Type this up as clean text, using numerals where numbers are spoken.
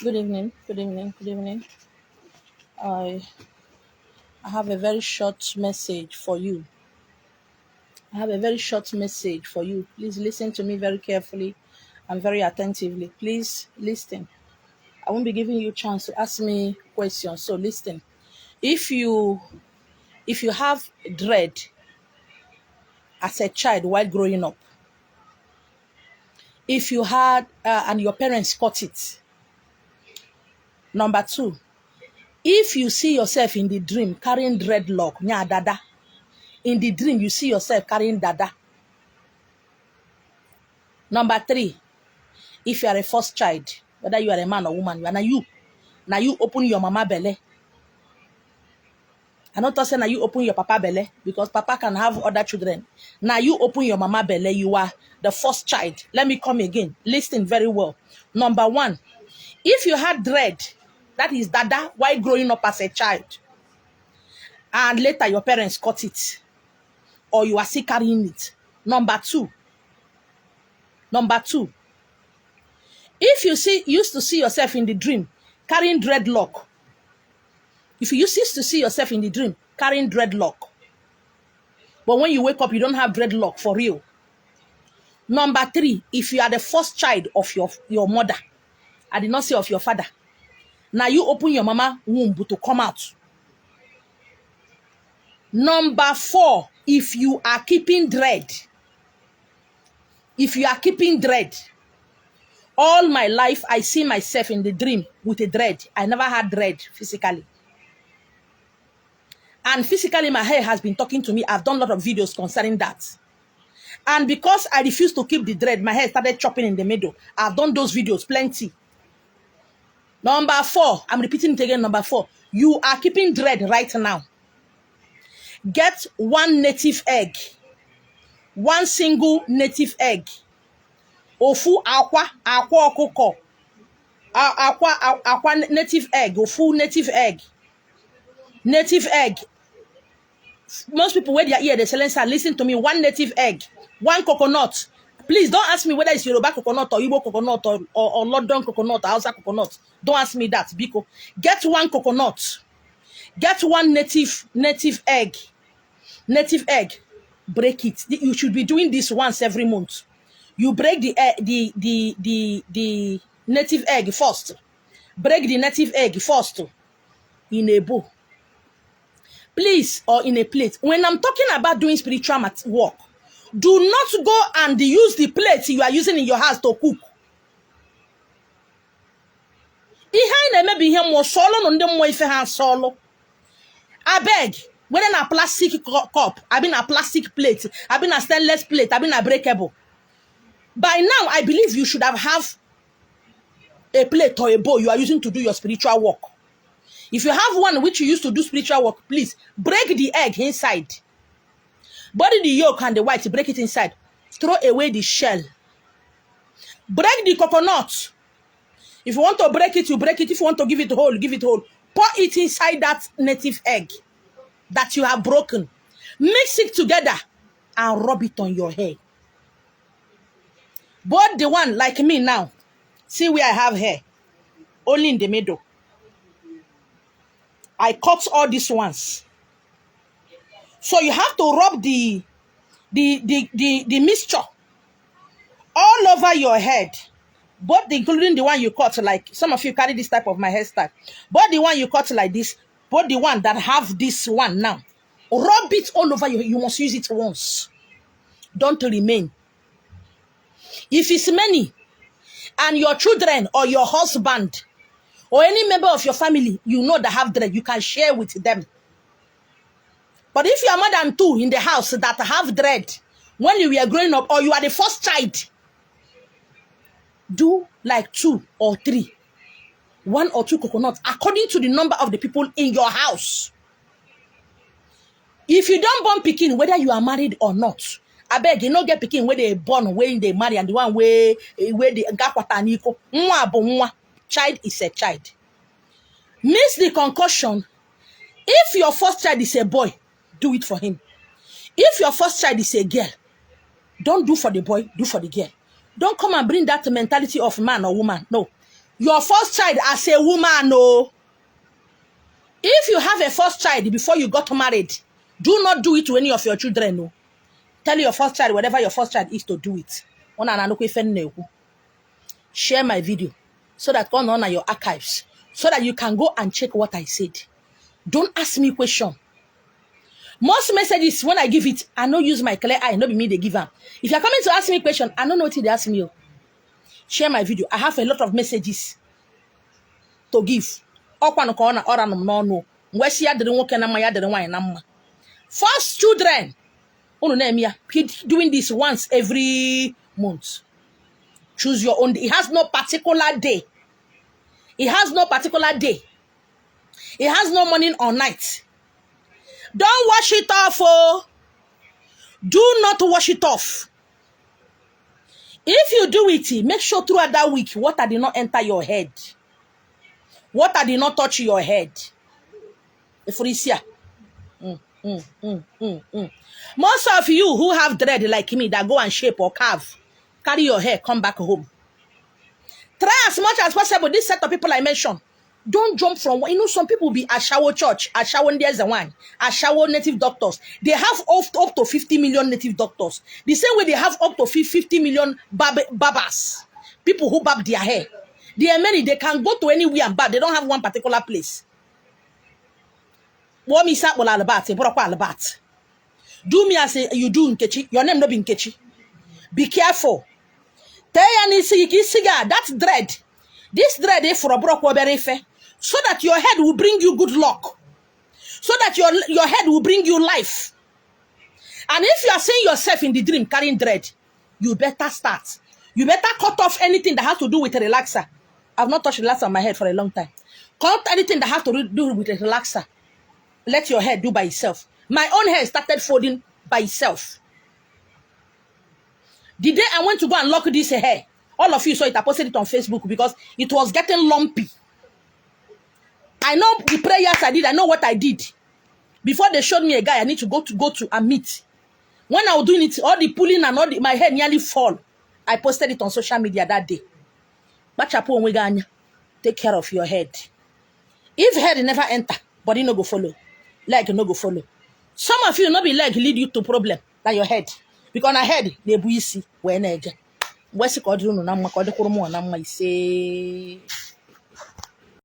Good evening. Good evening. Good evening. I I have a very short message for you. I have a very short message for you. Please listen to me very carefully and very attentively. Please listen. I won't be giving you a chance to ask me questions. So listen. If you if you have dread as a child while growing up, if you had and your parents caught it. Number two, if you see yourself in the dream carrying dreadlock, nya dada. In the dream, you see yourself carrying dada. Number three, if you are a first child, whether you are a man or woman, you are now you open your mama belly. I'm not saying now you open your papa belly because papa can have other children. Now you open your mama belly, you are the first child. Let me come again. Listen very well. Number one, if you had dread, that is dada while growing up as a child, and later your parents caught it, or you are still carrying it. Number two, if you used to see yourself in the dream carrying dreadlock, if you used to see yourself in the dream carrying dreadlock, but when you wake up, you don't have dreadlock for real. Number three, if you are the first child of your mother, I did not say of your father. Now you open your mama womb to come out. Number four, if you are keeping dread, all my life, I see myself in the dream with a dread. I never had dread physically. And physically, my hair has been talking to me. I've done a lot of videos concerning that. And because I refused to keep the dread, my hair started chopping in the middle. I've done those videos, plenty. Number four, I'm repeating it again, number four. You are keeping dread right now. Get one native egg. One single native egg. Ofu aqua okoko. Aqua native egg. Ofu native egg. Native egg. Most people wear their ear, they say, listen to me. One native egg. One coconut. Please don't ask me whether it's Yoruba coconut or Igbo coconut or London coconut or Hausa coconut. Don't ask me that, Biko. Get one coconut. Get one native egg. Native egg. Break it. You should be doing this once every month. You break the native egg first. Break the native egg first in a bowl. Please, or in a plate. When I'm talking about doing spiritual work, do not go and use the plate you are using in your house to cook. I beg, whether a plastic cup, I've been a plastic plate, I've been a stainless plate, I've been a breakable. By now, I believe you should have a plate or a bowl you are using to do your spiritual work. If you have one which you use to do spiritual work, please break the egg inside. Body the yolk and the white, break it inside. Throw away the shell. Break the coconut. If you want to break it, you break it. If you want to give it whole, give it whole. Pour it inside that native egg that you have broken. Mix it together and rub it on your hair. But the one like me now, see where I have hair, only in the middle. I cut all these ones. So you have to rub the mixture all over your head, both including the one you cut, like some of you carry this type of my hairstyle, but the one you cut like this, but the one that have this one now, rub it all over you must use it once. Don't remain. If it's many, and your children or your husband or any member of your family you know that have dread, you can share with them. But if you are more than two in the house that have dread, when you were growing up or you are the first child, do like 2 or 3, 1 or 2 coconuts according to the number of the people in your house. If you don't born pikin, whether you are married or not, I beg you not get pikin where they born, where they marry, and the one where they gakwata. Child is a child. Miss the concussion. If your first child is a boy, do it for him. If your first child is a girl, don't do for the boy, do for the girl. Don't come and bring that mentality of man or woman. No. your first child as a woman, no. If you have a first child before you got married, do not do it to any of your children, no. Tell your first child, whatever your first child is, to do it. Share my video so that go on your archives, so that you can go and check what I said. Don't ask me question. Most messages, when I give it, I don't use my clear eye, not be me they give them. If you're coming to ask me question, I don't know what they ask me. Share my video. I have a lot of messages to give. First children, keep doing this once every month. Choose your own day. It has no particular day. It has no particular day. It has no morning or night. Don't wash it off, oh. Do not wash it off. If you do it, make sure throughout that week, water did not enter your head. Water did not touch your head. Most of you who have dread like me that go and shape or carve, carry your hair, come back home. Try as much as possible. This set of people I mentioned, don't jump from, some people be Ashawo church, Ashawo there's the one, Ashawo native doctors. They have up to 50 million native doctors. The same way they have up to 50 million babas, people who barb their hair. There are many, they can go to anywhere and barb. They don't have one particular place. Do me as you do Nkechi. Your name no be Nkechi. Be careful. That dread. This dread is for a broke very fair. So that your head will bring you good luck. So that your head will bring you life. And if you are seeing yourself in the dream carrying dread, you better start. You better cut off anything that has to do with a relaxer. I've not touched relaxer on my head for a long time. Cut anything that has to do with a relaxer. Let your hair do by itself. My own hair started folding by itself. The day I went to go and lock this hair, all of you saw it. I posted it on Facebook because it was getting lumpy. I know the prayers I did. I know what I did. Before they showed me a guy I need to go to and meet. When I was doing it, all the pulling and my hair nearly fall. I posted it on social media that day. Take care of your head. If head never enter, body no go follow. Leg no go follow. Some of you no be leg lead you to problem than your head. Because na head, they buisi when edge. What's it called? You know, say.